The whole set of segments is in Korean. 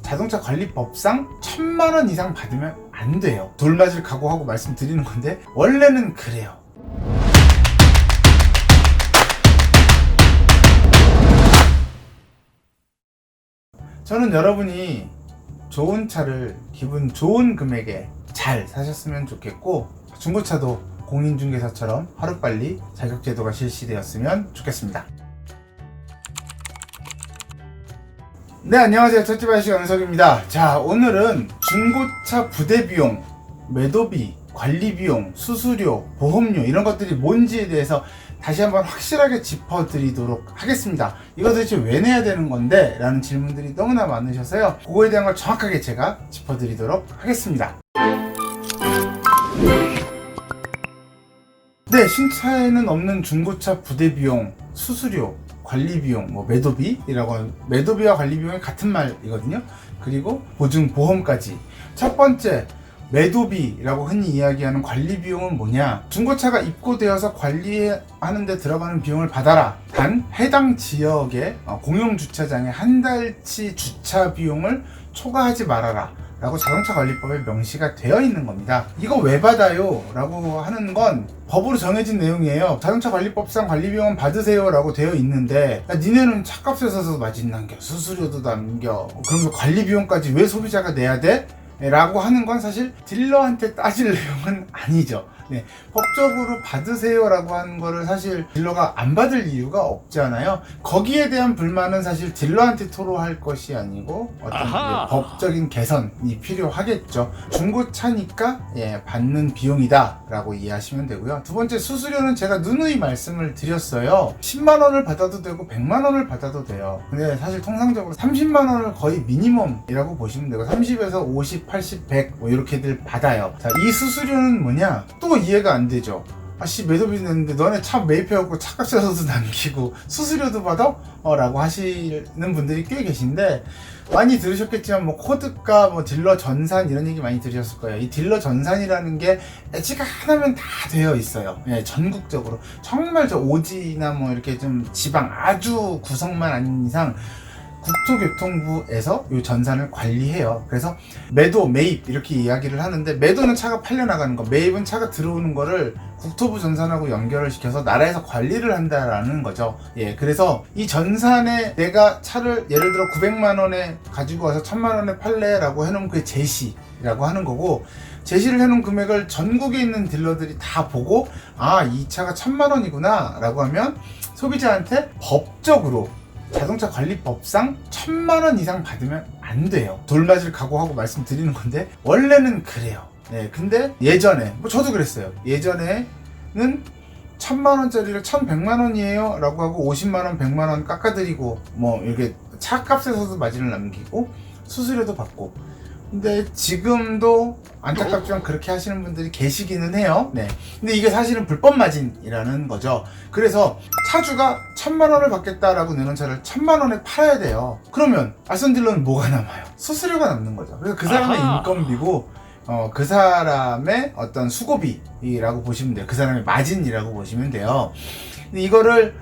자동차 관리법상 1000만원 이상 받으면 안 돼요. 돌 맞을 각오하고 말씀드리는 건데 원래는 그래요. 저는 여러분이 좋은 차를 기분 좋은 금액에 잘 사셨으면 좋겠고, 중고차도 공인중개사처럼 하루빨리 자격제도가 실시되었으면 좋겠습니다. 네, 안녕하세요. 첫집 아저씨 영석입니다. 자, 오늘은 중고차 부대비용, 매도비, 관리비용, 수수료, 보험료 이런 것들이 뭔지에 대해서 다시 한번 확실하게 짚어드리도록 하겠습니다. 이거 도대체 왜 내야 되는 건데? 라는 질문들이 너무나 많으셔서요. 그거에 대한 걸 정확하게 제가 짚어드리도록 하겠습니다. 네, 신차에는 없는 중고차 부대비용, 수수료, 관리비용, 매도비라고 하는, 매도비와 관리비용이 같은 말이거든요. 그리고 보증, 보험까지. 첫 번째, 매도비라고 흔히 이야기하는 관리비용은 뭐냐? 중고차가 입고되어서 관리하는 데 들어가는 비용을 받아라. 단 해당 지역의 공용주차장에 한 달치 주차 비용을 초과하지 말아라 라고 자동차관리법에 명시가 되어 있는 겁니다. 이거 왜 받아요? 라고 하는 건 법으로 정해진 내용이에요. 자동차관리법상 관리비용은 받으세요 라고 되어 있는데, 야, 니네는 차값에 서서 마진 남겨, 수수료도 남겨, 그러면 관리비용까지 왜 소비자가 내야 돼? 라고 하는 건 사실 딜러한테 따질 내용은 아니죠. 네, 법적으로 받으세요 라고 하는 거를 사실 딜러가 안 받을 이유가 없잖아요. 거기에 대한 불만은 사실 딜러한테 토로할 것이 아니고 어떤 법적인 개선이 필요하겠죠. 중고차니까 받는 비용이다 라고 이해하시면 되고요. 두 번째, 수수료는 제가 누누이 말씀을 드렸어요. 10만원을 받아도 되고 100만원을 받아도 돼요. 근데 사실 통상적으로 30만원을 거의 미니멈이라고 보시면 되고, 30에서 50, 80, 100 이렇게들 받아요. 자, 이 수수료는 뭐냐? 또 이해가 안 되죠. 매도비 냈는데 너네 차 매입해갖고 차값에서도 남기고 수수료도 받아? 라고 하시는 분들이 꽤 계신데, 많이 들으셨겠지만 코드가 딜러 전산 이런 얘기 많이 들으셨을 거예요. 이 딜러 전산이라는 게 엣지가 하나면 다 되어 있어요. 전국적으로 정말 저 오지나 이렇게 좀 지방 아주 구성만 아닌 이상 국토교통부에서 이 전산을 관리해요. 그래서 매도, 매입 이렇게 이야기를 하는데, 매도는 차가 팔려나가는 거, 매입은 차가 들어오는 거를 국토부 전산하고 연결을 시켜서 나라에서 관리를 한다라는 거죠. 그래서 이 전산에 내가 차를 예를 들어 900만원에 가지고 와서 1000만원에 팔래 라고 해놓은 그게 제시라고 하는 거고, 제시를 해놓은 금액을 전국에 있는 딜러들이 다 보고, 이 차가 1000만원이구나 라고 하면 소비자한테 법적으로 자동차 관리법상 1000만원 이상 받으면 안 돼요. 돌 맞을 각오하고 말씀드리는 건데 원래는 그래요. 근데 예전에 저도 그랬어요. 예전에는 1000만원짜리를 1100만원이에요 라고 하고 50만원 100만원 깎아드리고 이렇게 차값에서도 마진을 남기고 수수료도 받고, 근데 지금도 안타깝지만 그렇게 하시는 분들이 계시기는 해요. 근데 이게 사실은 불법 마진이라는 거죠. 그래서 차주가 1000만원을 받겠다라고 내놓은 차를 1000만원에 팔아야 돼요. 그러면 알선 딜러는 뭐가 남아요? 수수료가 남는 거죠. 그래서 그 사람의 인건비고, 그 사람의 어떤 수고비라고 보시면 돼요. 그 사람의 마진이라고 보시면 돼요. 근데 이거를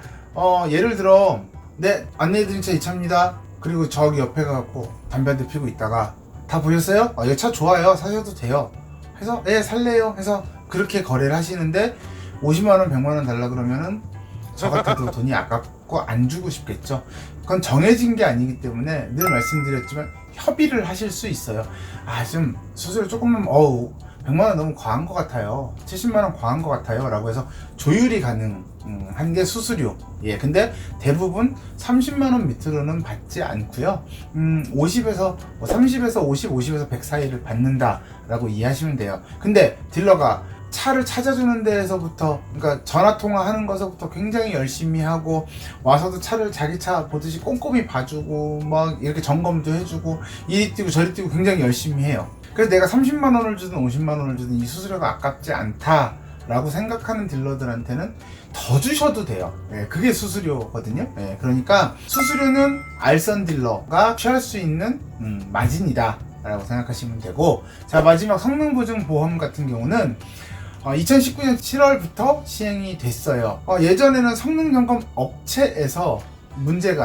예를 들어 안내해드린 차 이 차입니다. 그리고 저기 옆에 가갖고 담배 한 대 피고 있다가, 다 보셨어요? 이 차 좋아요. 사셔도 돼요. 해서 네, 살래요. 해서 그렇게 거래를 하시는데 50만원 100만원 달라 그러면은 저 같아도 돈이 아깝고 안 주고 싶겠죠. 그건 정해진 게 아니기 때문에 늘 말씀드렸지만 협의를 하실 수 있어요. 좀 수수료 조금만 100만원 너무 과한 것 같아요, 70만원 과한 것 같아요 라고 해서 조율이 가능한 게 수수료. 근데 대부분 30만원 밑으로는 받지 않고요. 30에서 50, 50에서 100 사이를 받는다 라고 이해하시면 돼요. 근데 딜러가 차를 찾아주는 데에서부터, 그러니까 전화통화 하는 것서부터 굉장히 열심히 하고, 와서도 차를 자기 차 보듯이 꼼꼼히 봐주고 이렇게 점검도 해주고 이리 뛰고 저리 뛰고 굉장히 열심히 해요. 그래서 내가 30만원을 주든 50만원을 주든 이 수수료가 아깝지 않다 라고 생각하는 딜러들한테는 더 주셔도 돼요. 그게 수수료거든요. 그러니까 수수료는 알선 딜러가 취할 수 있는 마진이다 라고 생각하시면 되고, 자, 마지막 성능보증보험 같은 경우는 2019년 7월부터 시행이 됐어요. 예전에는 성능점검 업체에서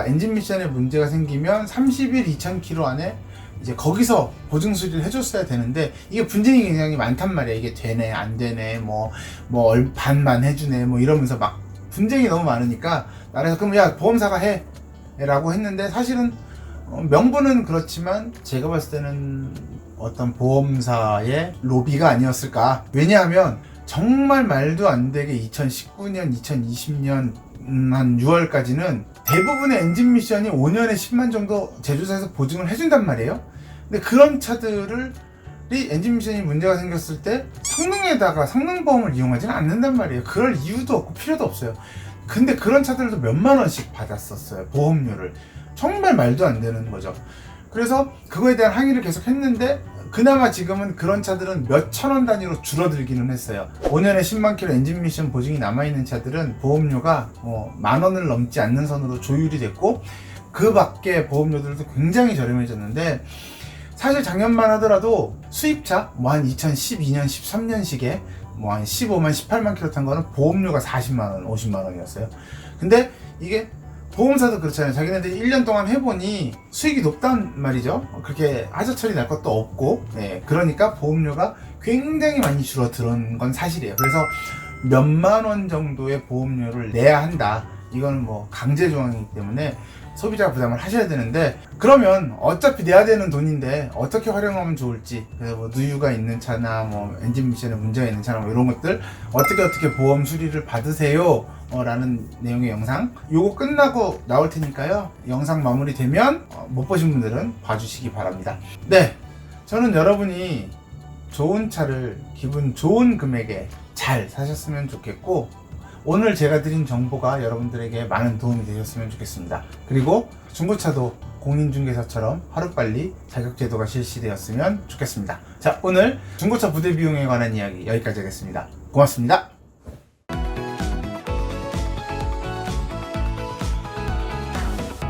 엔진 미션에 문제가 생기면 30일 2000km 안에 이제 거기서 보증 수리를 해줬어야 되는데 이게 분쟁이 굉장히 많단 말이야. 이게 되네 안 되네 반만 해주네 이러면서 막 분쟁이 너무 많으니까 나라에서 그럼 야 보험사가 해 라고 했는데 사실은 명분은 그렇지만 제가 봤을 때는 어떤 보험사의 로비가 아니었을까. 왜냐하면 정말 말도 안 되게 2019년 2020년 한 6월까지는 대부분의 엔진 미션이 5년에 10만 정도 제조사에서 보증을 해준단 말이에요. 근데 그런 차들을 엔진 미션이 문제가 생겼을 때 성능에다가 성능보험을 이용하지는 않는단 말이에요. 그럴 이유도 없고 필요도 없어요. 근데 그런 차들도 몇만 원씩 받았었어요. 보험료를. 정말 말도 안 되는 거죠. 그래서 그거에 대한 항의를 계속 했는데 그나마 지금은 그런 차들은 몇천 원 단위로 줄어들기는 했어요. 5년에 10만 킬로 엔진 미션 보증이 남아있는 차들은 보험료가 만 원을 넘지 않는 선으로 조율이 됐고 그 밖에 보험료들도 굉장히 저렴해졌는데 사실 작년만 하더라도 수입차 한 2012년 13년식에 한 15만 18만 킬로 탄 거는 보험료가 40만 원 50만 원이었어요. 근데 이게 보험사도 그렇잖아요. 자기네들이 1년 동안 해보니 수익이 높단 말이죠. 그렇게 하자 처리 날 것도 없고 그러니까 보험료가 굉장히 많이 줄어드는 건 사실이에요. 그래서 몇만 원 정도의 보험료를 내야 한다. 이거는 강제 조항이기 때문에 소비자 부담을 하셔야 되는데 그러면 어차피 내야 되는 돈인데 어떻게 활용하면 좋을지, 그래서 누유가 있는 차나 엔진 미션에 문제가 있는 차나 이런 것들 어떻게 보험 수리를 받으세요 라는 내용의 영상 요거 끝나고 나올 테니까요. 영상 마무리 되면 못 보신 분들은 봐주시기 바랍니다. 네, 저는 여러분이 좋은 차를 기분 좋은 금액에 잘 사셨으면 좋겠고 오늘 제가 드린 정보가 여러분들에게 많은 도움이 되셨으면 좋겠습니다. 그리고 중고차도 공인중개사처럼 하루빨리 자격제도가 실시되었으면 좋겠습니다. 자, 오늘 중고차 부대 비용에 관한 이야기 여기까지 하겠습니다. 고맙습니다.